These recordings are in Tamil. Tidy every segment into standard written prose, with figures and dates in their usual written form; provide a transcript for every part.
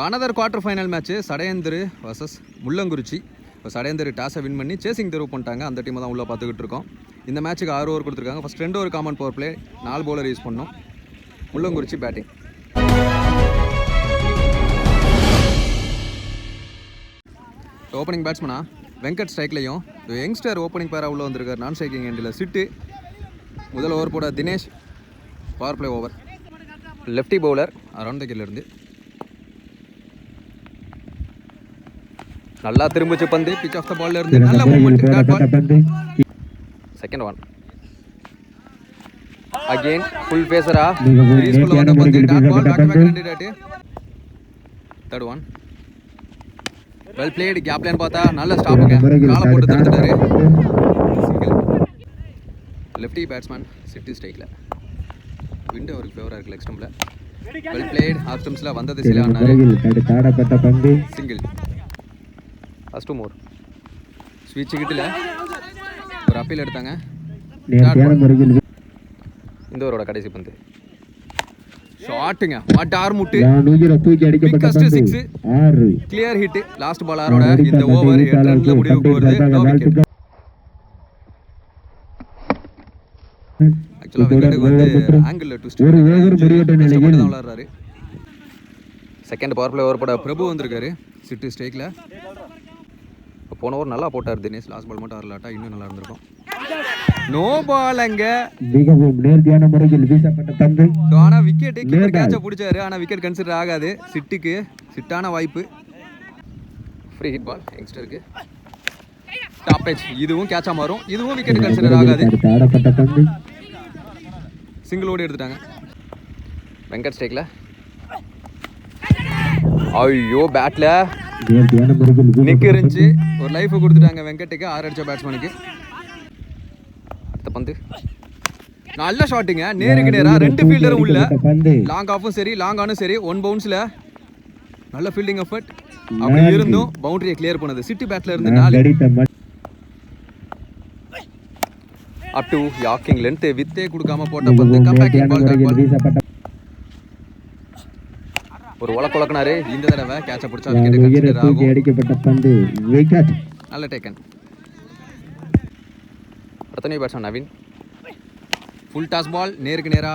Another quarter final match Sadaiyandar versus Mullankurichi. இப்போ சடையந்தர் டாஸை வின் பண்ணி சேசிங் தேர்வு பண்ணிட்டாங்க. அந்த டீமை தான் உள்ளே பார்த்துக்கிட்டு இருக்கோம். இந்த மேட்ச்சுக்கு 6 ஓவர் கொடுத்துருக்காங்க. First 2 over common power play, 4 bowler use பண்ணோம். முள்ளங்குறிச்சி பேட்டிங். ஓப்பனிங் பேட்ஸ்மனா வெங்கட் ஸ்ட்ரைக்லையும் யங்ஸ்டர் ஓப்பனிங் பேராக உள்ளே வந்திருக்கார். நான் ஸ்ட்ரைக்கிங் எண்டில் சிட்டு. முதல் ஓவர் போட Dinesh. Power play over. Lefty bowler around the கில்லிருந்து நல்லா திரும்பிச்சு பந்து. பிச் ஆஃப் த பால்ல இருந்து நல்ல movement. Dot ball. Second one again full பேசரா கிரீஸ் குள்ள வந்த பந்து. Dot ball. Back to back 2 dot. Third one well played. Gap line பார்த்தா நல்ல ஸ்டாப்புங்க. கால போட்டு தடுத்துட்டாரு. சிங்கிள். லெஃப்டி பேட்ஸ்மேன் சிட்டி ஸ்ட்ரைக்ல. விண்ட் அவருக்கு ஃபேவரா இருக்கு. லெக் ஸ்டம்ப்ல வெல் பிளேட். ஆஃப் ஸ்டம்ப்ஸ்ல வந்த திசையில ஆனாரு. சிங்கிள். ஃபர்ஸ்ட் மோர் ஸ்விட்ச் கிட்டல ஒரு அப்பீல் எடுத்தாங்க. இந்த ஓவரோட கடைசி பந்து ஷாட்டுங்க. வாட்டார் முட்டு. Biggest 6 clear hit. லாஸ்ட் பாலரோட இந்த ஓவர் 8 ரன்ல முடிவுக்கு வருது. No wicket. ஆக்சுவலா விக்கெட்டுக்கு வந்து ஆங்கிள் ட்விஸ்ட் பண்ணி தான் விளையாடுறாரு. செகண்ட் பவர் பிளே ஓவர் போட பிரபு வந்திருக்காரு சிட்டி ஸ்ட்ரைக்ல. போன ஓவர் நல்லா போட்டார் தினேஷ். லாஸ்ட் பால் மட்டும் வரலாட்டா இன்னும் நல்லா இருந்திருக்கும். No ball. அங்க மிகவும் நேர்த்தியான முறையில் வீசப்பட்ட பந்து. ஆனா விக்கெட் கீப்பர் கேட்ச பிடிச்சாரு. ஆனா விக்கெட் கன்சிடர் ஆகாது. சிட்டிக்கு சிட்டான வாய்ப்பு. ஃப்ரீ ஹிட் பால் யங்ஸ்டருக்கு. Top edge. இதுவும் கேட்சா மாறும். இதுவும் விக்கெட் கன்சிடர் ஆகாது. சிங்கிள் ஓடி எடுத்துட்டாங்க. வெங்கட் ஸ்ட்ரைக்ல. ஐயோ பேட்ல நிக்கு இருந்துச்சு. ஒரு லைஃப் கொடுத்துட்டாங்க வெங்கட்டுக்கு. 6 அடிச்ச பேட்ஸ்மேனுக்கு. அடுத்த பந்து நல்ல ஷாட்டுங்க. நேருக்கு நேரா 2 ஃபீல்டரும் உள்ள. லாங் ஆஃபும் சரி லாங் ஆனும் சரி 1 பவுன்ஸ்ல நல்ல ஃபீல்டிங் எஃபர்ட். அப்படி இருந்தும் பவுண்டரியை கிளியர் பண்ணது சிட்டி பேட்ல இருந்து 4. அப் டு யாக்கிங் லென்த் வித்தே கொடுக்காம போட்ட பந்து. கம்பேக்கிங் பால். Dot ball. ஒரு உலக்குனாரு. இந்த தடவை கேட்ச பிடிச்சா விக்கெட் கன்சிடர் ஆகும். அடிக்கப்பட்ட பந்து விக்கெட். நல்ல டேக்கன். பிரதனை batsman Naveen. Full toss ball. நேருக்கு நேரா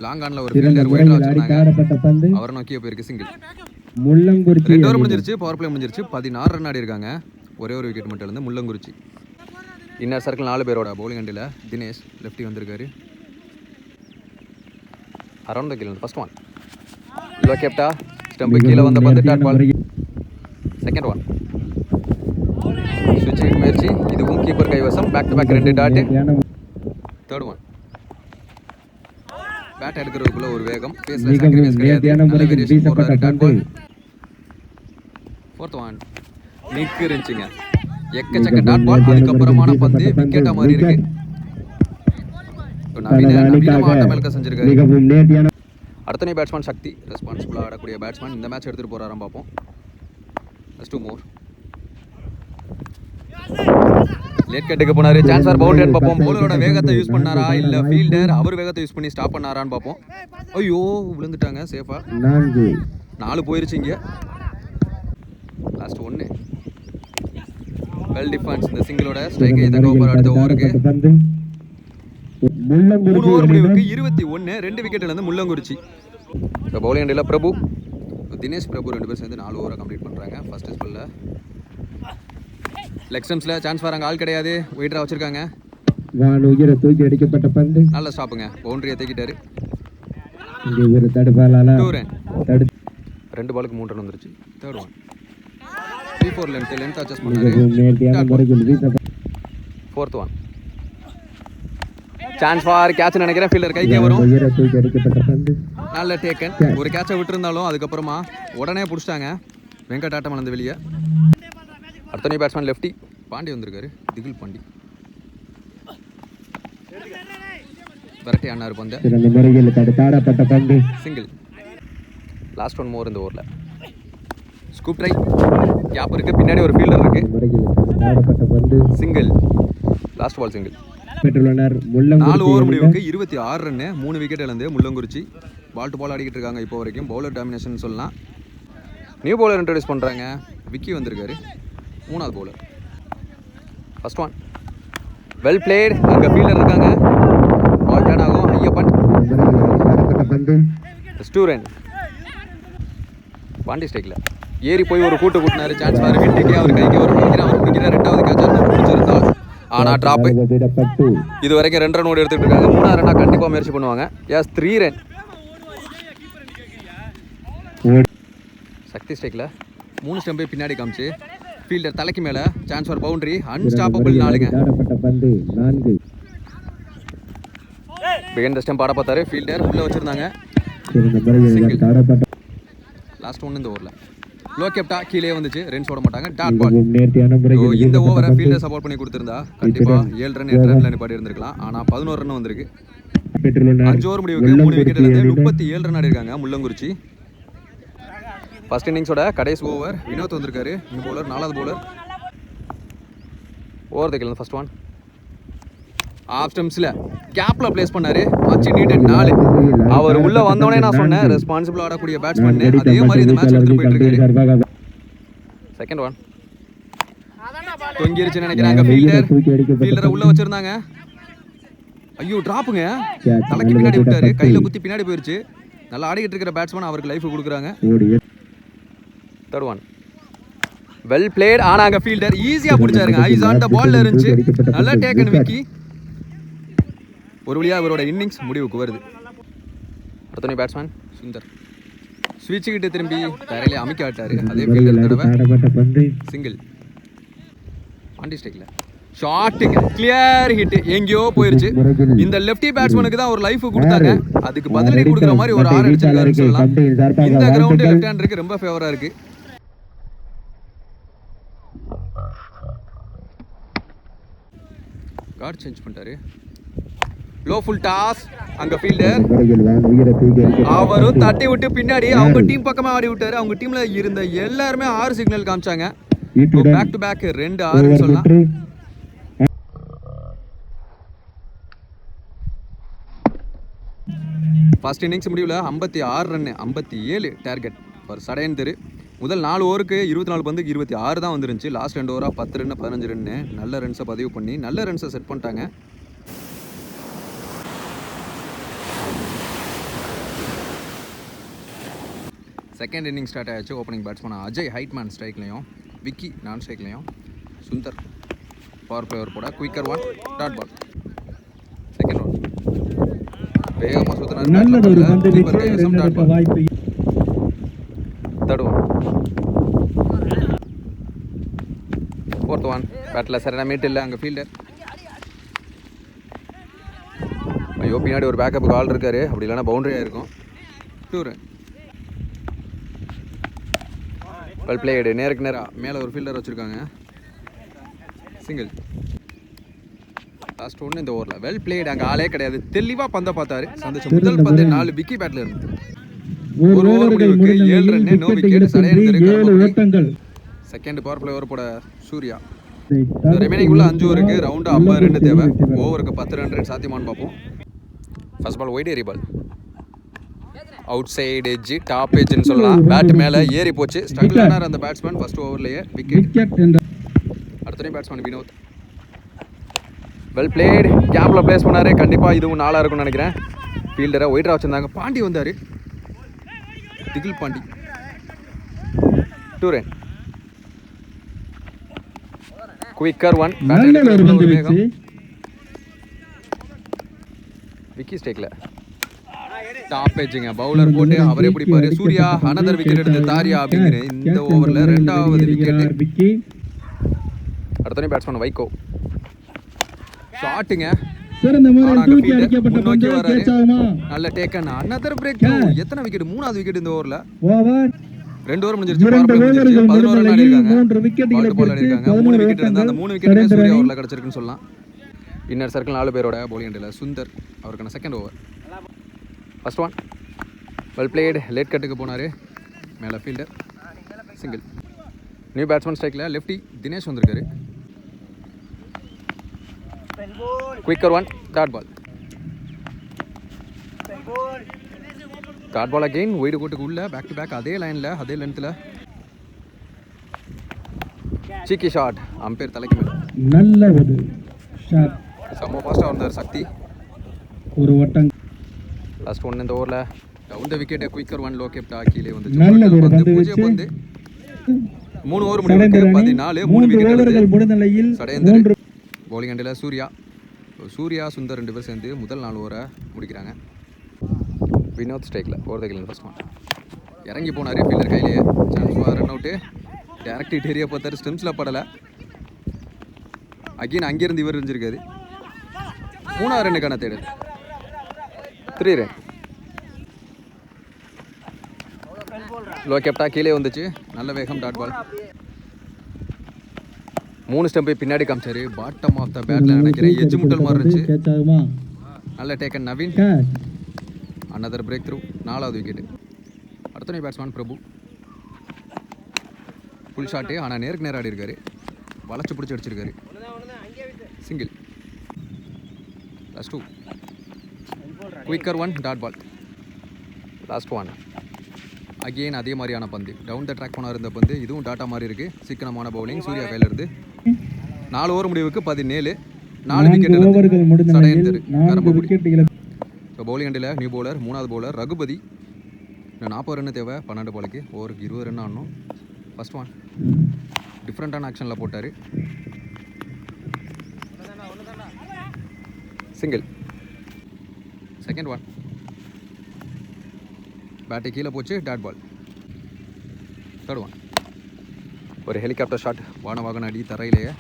லாங் ஆன்ல ஒரு ஃபீல்டர் வைட் வச்சிருக்காங்க. அவரை நோக்கியே போயிருக்கு. சிங்கிள். முள்ளங்குறிச்சி 2 ஓவர் முடிஞ்சிருச்சு. பவர் பிளே முடிஞ்சிருச்சு. 16 ரன் ஆடி இருக்காங்க. ஒரே ஒரு விக்கெட் மட்டும் இருந்து முள்ளங்குறிச்சி. இன்னர் சர்க்கிள் 4 பேரோட பவுலிங் அண்டில் தினேஷ் லெஃப்டி வந்திருக்காரு. அரௌண்ட் த கில். ஃபர்ஸ்ட் ஒன் லோ கேப்டா ஸ்டம்ப் கீழே வந்த பந்து. Dot ball. செகண்ட் ஒன் ஸ்விட்ச் ஹிட் முயற்சி. இதுவும் கீப்பர் கைவசம். Back to back 2 dot. Third one bat எடுக்கிறதுக்குள்ள ஒரு வேகம். பேஸ்ல சாக்ரிஃபைஸ் கிடையாது. நல்ல வேரியேஷன் போடுறாரு. Dot ball. Fourth one nick இருந்துச்சுங்க. எக்கச்சக்க டாட் பால். அதுக்கப்புறமான பந்து விக்கெட்டா மாறி இருக்கு. நவீனமா ஆட்டமேல்க செஞ்சிருக்காரு. அடுத்த பேட்ஸ்மேன் சக்தி ரெஸ்பான்சிபிளாக ஆடக்கூடிய பேட்ஸ்மேன். இந்த மேட்ச் எடுத்துகிட்டு போகிறாராம் பார்ப்போம். ப்ளஸ் 2 மோர். லேட் கட்டுக்கு போனார். சான்ஸ் ஃபார் பவுண்டரி பார்ப்போம். பவுலரோட வேகத்தை யூஸ் பண்ணாரா இல்லை ஃபீல்டர் அவர் வேகத்தை யூஸ் பண்ணி ஸ்டாப் பண்ணாரான்னு பார்ப்போம். ஐயோ விழுந்துட்டாங்க. சேஃபா 4 போயிருச்சு. இங்கே லாஸ்ட் 1 வெல் டிஃபென்ஸ். இந்த சிங்கிளோட ஸ்ட்ரைக் இந்த கோபர் அடுத்த ஓவருக்கு 3 ஓவர் முடிவுக்கு 21. 2 விக்கெட்ல இருந்து முள்ளங்குறிச்சி. இப்போ பவுலிங் அண்டில் பிரபு தினேஷ் பிரபு 2 பேர் சேர்ந்து 4 ஓவரை கம்ப்ளீட் பண்ணுறாங்க. ஃபர்ஸ்ட் ஸ்பெல்ல லெக் ஸ்டம்ப்ஸ்ல சான்ஸ் வராங்க. ஆள் கிடையாது. வெயிட்டரா வச்சிருக்காங்க. தூக்கி அடிக்கப்பட்ட பந்து. நல்ல ஸ்டாப்புங்க. பவுண்டரியை தூக்கிட்டாரு. 2 பாலுக்கு 3 ரன் வந்துருச்சு. தேர்ட் ஒன் 3-4 லென்த் அட்ஜஸ்ட் பண்ணாரு. Fourth one chance for catch நினைக்கிறேன். ஃபீல்டர் கைக்கே வரும். நல்ல டேக்கன். ஒரு கேட்சை விட்டுருந்தாலும் அதுக்கப்புறமா உடனே பிடிச்சிட்டாங்க. வெங்கட் ஆட்டம் வளர்ந்து வெளியே. அடுத்த பேட்ஸ்மேன் லெஃப்டி பாண்டி வந்திருக்காரு. திகில் பாண்டி விரட்டி ஆனாரு பந்து. சிங்கிள். லாஸ்ட் 1 மோர் இந்த ஓவரில். Scoop try. கேப் இருக்கு. பின்னாடி ஒரு ஃபீல்டர் இருக்கு. Single. Last ball single. 4 over முடிவுக்கு 26 ரன். 3 விக்கெட் இழந்து முள்ளங்குறிச்சி பால் டு பால் ஆடிக்கிட்டு இருக்காங்க இப்போ வரைக்கும். பவுலர் டாமினேஷன் சொல்லலாம். நியூ பவுலர் இன்ட்ரடியூஸ் பண்ணுறாங்க. விக்கி வந்திருக்காரு, 3வது bowler. First one well plate. அங்கே ஃபீல்டர் இருக்காங்க, பால் டர்ன் ஆகும். ஐயப்பன் ஸ்டூரன் பாண்டி ஸ்டேக்கில் ஏறி போய் ஒரு கூட்டினாரு. சான்ஸ் பாரு, ஹிட்டுக்கு அவர் கைக்கு ஒரு பிடிக்கிறார். அவர் பிடிக்கிற 2வது கேட்ச் பிடிச்சிருந்தால் ஆனால் ட்ராப்பு. இது வரைக்கும் 2 ரன் ஓடி எடுத்துகிட்டு இருக்காங்க. 3வது ரன்னாக கண்டிப்பாக முயற்சி பண்ணுவாங்க. S 3 run. சக்தி ஸ்டேக்கில் 3 ஸ்டெம்பை பின்னாடி காமிச்சு ஃபீல்டர் தலைக்கு மேலே சான்ஸ் ஃபார் பவுண்டரி. அன்ஸ்டாப்பபிள் 4ங்க. பிகைண்ட் த ஸ்டெம்ப் ஆட பார்த்தாரு ஃபீல்டர், உள்ளே வச்சுருந்தாங்க. லாஸ்ட் ஒன்று இந்த ஓவரில் லோ கேப்டா கீழே வந்துச்சு, ரன்ஸ் ஓட மாட்டாங்க. Dot ball. இந்த ஓவரை ஃபீல்டர் சப்போர்ட் பண்ணி கொடுத்துருந்தா கண்டிப்பாக 7 ரன் 8 ரன்ல நிப்பாடி இருந்திருக்கலாம். ஆனால் 11 ரன் வந்திருக்கு. 5 ஓவர் முடிவுக்கு 3 விக்கெட் இருந்து 37 ரன் ஆடி இருக்காங்க முள்ளங்குறிச்சி. ஃபர்ஸ்ட் இன்னிங்ஸோட கடைசி ஓவர் வினோத் வந்திருக்காரு. நியூ பவுலர், 4வது பவுலர். ஓவர் தைக்கல ஃபர்ஸ்ட் ஒன் ஆஃப் ஸ்டெம்ஸில் கேப்பில் பிளேஸ் பண்ணாரு. மச்சி நீட்டட் 4. அவர் உள்ள வந்தோடனே நான் சொன்னேன் ரெஸ்பான்சிபிள் ஆடக்கூடிய பேட்ஸ்மேன். அதே மாதிரி இந்த மேட்ச் எடுத்துட்டு போயிட்டு இருக்காரு. செகண்ட் ஒன் தொங்கிருச்சுன்னு நினைக்கிறாங்க. ஃபீல்டரை உள்ள வச்சிருந்தாங்க. ஐயோ டிராப்புங்க, தலைக்கு பின்னாடி விட்டாரு, கையில குத்தி பின்னாடி போயிருச்சு. நல்லா ஆடிக்கிட்டு இருக்கிற பேட்ஸ்மேன் அவருக்கு லைஃப் கொடுக்குறாங்க. Third one well plate. ஆனா அங்க ஃபீல்டர் ஈஸியா பிடிச்சாருங்க. ஐஸ் ஆன் த பால்ல இருந்துச்சு. நல்லா டேக்கன் விக்கி. ஒரு வழியாக இவரோட இன்னிங்ஸ் முடிவுக்கு வருது. அடுத்த பேட்ஸ்மேன் சுந்தர் ஸ்விட்சுக்கிட்டு திரும்பி தரையிலே அமைக்க ஆட்டாரு. அதே ஃபீல்டர் தடவை சிங்கிள். பாண்டி ஸ்டேக்கில் ஷாட்டுங்க, கிளியர் ஹிட், எங்கேயோ போயிருச்சு. இந்த லெஃப்டி பேட்ஸ்மேனுக்கு தான் ஒரு லைஃப் கொடுத்தாங்க, அதுக்கு பதிலடி கொடுக்குற மாதிரி ஒரு 6 அடிச்சிருக்காருன்னு சொல்லலாம். இந்த கிரவுண்டு லெஃப்ட் ஹேண்டருக்கு ரொம்ப ஃபேவரா இருக்கு. கார்டு சேஞ்ச் பண்ணிட்டாரு. Low full toss. அங்க ஃபீல்டர் அவரும் தட்டி விட்டு பின்னாடி அவங்க டீம் பக்கமா ஆடி விட்டாரு. அவங்க டீம்ல இருந்த எல்லாருமே 6 சிக்னல் காமிச்சாங்க. பேக் டு பேக் 2 6 சொல்லலாம். ஃபர்ஸ்ட் இன்னிங்ஸ் முடிவில் 56 ரன் 57 டார்கெட் ஒரு சடையன் தெரு. முதல் 4 ஓவருக்கு 24 பந்துக்கு 26 தான் வந்துருந்துச்சு. லாஸ்ட் 2 ஓவராக 10 ரன் 15 ரன்னு நல்ல ரன்ஸை பதிவு பண்ணி நல்ல ரன்ஸை செட் பண்ணிட்டாங்க. செகண்ட் இன்னிங் ஸ்டார்ட் ஆயிடுச்சு. ஓப்பனிங் பேட்ஸ்மேன் அஜய் ஹைட்மேன் ஸ்ட்ரைக்லையும், விக்கி நான் ஸ்ட்ரைக்லையும், சுந்தர் பவர் பிளேவர் போட quicker one dot ball. Second one வேகமாக சுத்தினார். தேர்ட் ஒன் ஃபோர்த் ஒன் பேட்டில் சரியான மீட் இல்லை. அங்கே ஃபீல்டர் ஐயோ பின்னாடி ஒரு பேக்கப்புக்கு ஆள் இருக்காரு, அப்படி இல்லைன்னா பவுண்டரியாக இருக்கும். 2 ரன். Well blade. நேருக்கு நேராக மேலே ஒரு ஃபீல்டர் வச்சுருக்காங்க. சிங்கிள். லாஸ்ட் ஒன்று இந்த ஓவரில் வெல் பிளேடு. அங்கே ஆளே கிடையாது, தெளிவாக பந்தை பார்த்தாரு. சந்திச்ச முதல் பந்து 4 விக்கி பேட்டில் இருந்து. ஒரு ஓவர் முடிவுக்கு 7 run no wicket. Sadaiyan. Second power play over போட சூர்யா. ரிமைனிங் உள்ள 5 ஓவருக்கு ரவுண்டு 50 ரன் தேவை. ஓவருக்கு 10 ரன் சாத்தியமானு பார்ப்போம். ஃபர்ஸ்ட் பால் ஒயிட் ஏரி ball, outside edge, top எட்ஜ்னு சொல்லலாம். பேட் மேலே ஏறி போச்சு. ஸ்ட்ரகிள் ஆனார் அந்த பேட்ஸ்மேன். ஃபர்ஸ்ட் ஓவர்லேயே விக்கெட். அடுத்த பேட்ஸ்மேன் வினோத். Well played. கேப்பில் பிளேஸ் பண்ணாரு. கண்டிப்பாக இதுவும் 4 இருக்கும்னு நினைக்கிறேன். ஃபீல்டரை ஒயிட்டராக வச்சுருந்தாங்க. பாண்டி வந்தார், திகில் Pandi. 2 run. Quicker one. Vicky ஸ்டேக்கில் டாப் எட்ஜுங்க. பவுலர் போட்டு அவரே பிடிப்பாரு. சூர்யா அனதர் விக்கெட் எடுத்து தாரியா அப்படிங்கிற இந்த ஓவரில் 2வது விக்கெட். அடுத்த பேட்ஸ்மேன் வைகோ. ஷாட்டுங்க, முன்னோக்கி வராரு. நல்ல டேக்கன். Another break. எத்தனை விக்கெட்? 3வது விக்கெட் இந்த ஓவரில். 2 ஓவர் முடிஞ்சிருச்சு. 11 ரன் ஆடிருக்காங்க. 3 விக்கெட் இருந்தால் அந்த 3 விக்கெட்டுமே சூர்யா ஓவரில் கிடச்சிருக்குன்னு சொல்லலாம். இன்னர் சர்க்கிள் 4 பேரோட bowling அண்டில் சுந்தர் அவருக்கான second over. First one well played. Late கட்டுக்கு போனார். மேலே ஃபீல்டர் சிங்கிள். நியூ பேட்ஸ்மேன் ஸ்ட்ரைக்கில் லெஃப்டி தினேஷ் வந்திருக்காரு. Quicker one dot ball. Dot ball again wide கோட்டுக்கு உள்ள பேக் டு பேக் அதே லைனில் அதே லென்த்தில் சீக்கி ஷாட் அம்பேர் தலைக்கு மேலே நல்ல ஒரு ஷாட். செம்ம ஃபாஸ்ட்டாக வந்தார் சக்தி. ஒரு வட்டம். லாஸ்ட் ஒன் இந்த ஓவரில் down the wicket quicker one low கேப்டா கீழே வந்து நல்ல ஒரு பந்து பூஜ்ஜியம் வச்சு பந்து 3 ஓவர் முடிவுக்கு 14 3 விக்கெட் ஓவர்கள் முடிந்த நிலையில் சடையந்தர். பவுலிங் அண்டில் சூர்யா சுந்தர் 2 பேர் சேர்ந்து முதல் 4 ஓவரை முடிக்கிறாங்க. வினோத் ஸ்ட்ரைக்கில் ஓவர் ஃபர்ஸ்ட் ஒன் இறங்கி போனார் ஃபீல்டர் கையிலேயே. Chance run out direct hit area பார்த்தாரு, ஸ்டெம்ஸில் படலை. அகெயின் அங்கேருந்து இவர் இருந்திருக்காரு. 3வது ரன்னுக்கான தேடல் 3 ரன். லோ கேப்டா கீழே வந்துச்சு, நல்ல வேகம் டாட் பால். 3 ஸ்டம்பை பின்னாடி காமிச்சாரு. பாட்டம் ஆஃப் த பேட்ல நினைக்கிறேன் எஜ்ஜு முட்டல் மாதிரி இருந்துச்சு. நல்ல taken Naveen. Another breakthrough 4வது விக்கெட். அடுத்த பேட்ஸ்மேன் பிரபு ஃபுல் ஷாட்டு, ஆனால் நேருக்கு நேரம் ஆடி இருக்காரு. வளைச்சு பிடிச்சி அடிச்சிருக்காரு. Single. Last 2 quicker one dot ball. Last one again அதே மாதிரியான பந்து டவுன் த ட்ராக் போனார் இந்த பந்து. இதுவும் டாட்டா மாதிரி இருக்குது. சிக்கனமான பவுலிங் சூர்யா கையில் இருந்து. 4 ஓவர் முடிவுக்கு 17 4 விக்கெட் சடையந்தர். இப்போ பவுலிங் அண்டில் நியூ பவுலர் 3வது பவுலர் ரகுபதி. இன்னும் 40 ரன் தேவை 12 பாலுக்கு. ஓவருக்கு 20 ரன் ஆடணும். ஃபர்ஸ்ட் ஒன் டிஃப்ரெண்ட்டான ஆக்ஷனில் போட்டார். சிங்கிள். செகண்ட் ஒன் பேட்டை கீழே போச்சு டாட் பால். தேர்ட் ஒன் ஒரு ஹெலிகாப்டர் ஷாட் வாகன அடி தரையிலேயே.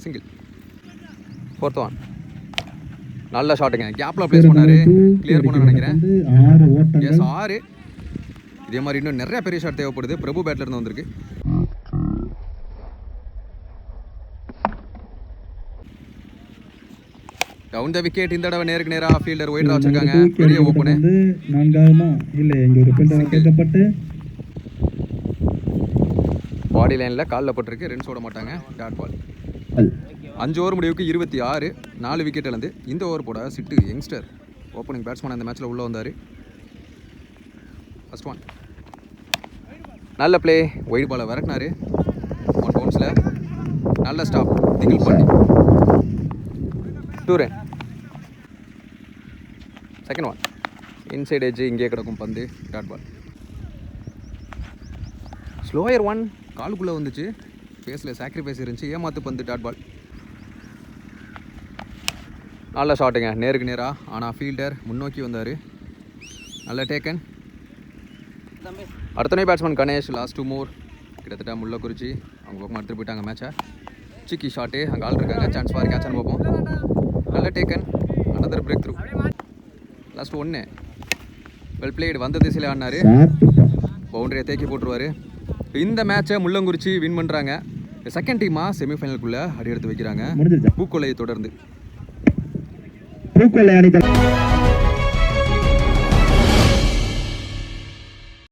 சிங்கிள். ஃபோர்த் ஒன் நல்ல ஷாட்டுங்க, கேப்பில் ப்ளேஸ் பண்ணார். கிளியர் பண்ண நினைக்கிறேன். 6. இதே மாதிரி இன்னும் நிறைய பெரிய ஷாட் தேவைப்படுது. பிரபு பேட்டில் இருந்து வந்திருக்கு. Down the wicket. இந்த தடவை நேருக்கு நேராக ஃபீல்டர் ஒயிட் வச்சிருக்காங்க. பெரிய ஓப்பனு 4ஆவதா இல்லை இங்கே ஒரு ஃபீல்டர் கேட்கப்பட்டு பாடி லைனில் காலில் பட்டிருக்கு. ரன்ஸ் ஓட மாட்டாங்க. டாட் பால். 5 ஓவர் முடிவுக்கு 26 4 விக்கெட் இழந்து இந்த ஓவர் போட சிட்டு யங்ஸ்டர் ஓப்பனிங் பேட்ஸ்மேன் அந்த மேட்ச்சில் உள்ளே வந்தார். ஃபர்ஸ்ட் ஒன் நல்ல பிளே. ஒயிட் பாலை விரட்டினார். 1 பவுன்ஸில் நல்ல ஸ்டாப் திகில் பண்ணி 2 run. Second one inside edge இங்கே கிடக்கும் பந்து டாட் பால். ஸ்லோயர் ஒன் காலுக்குள்ளே வந்துச்சு. ஃபேஸில் சாக்ரிஃபைஸ் இருந்துச்சு. ஏமாத்து பந்து டாட் பால். நல்ல ஷாட்டுங்க நேருக்கு நேராக. ஆனால் ஃபீல்டர் முன்னோக்கி வந்தார். நல்ல டேக்கன். அடுத்த பேட்ஸ்மேன் கணேஷ். லாஸ்ட் 2 மூர் கிட்டத்தட்ட முள்ளக்குறிச்சி அவங்க பக்கம் எடுத்துகிட்டு போயிட்டாங்க மேட்சை. சிக்கி ஷாட்டு அங்கே ஆள் இருக்காங்க. சான்ஸ் ஃபார் கேட்சான்னு பார்ப்போம். நல்ல taken. Another break through. Last 1 well blade. வந்த திசையில் ஆடினார். பவுண்டரியை தேக்கி போட்டுருவார். இந்த மேட்சை முள்ளங்குறிச்சி வின் பண்ணுறாங்க. செகண்ட் டீமாக செமிஃபைனலுக்குள்ளே அடி எடுத்து வைக்கிறாங்க. பூக்கொலையை தொடர்ந்து பூக்கொலை அணிகள்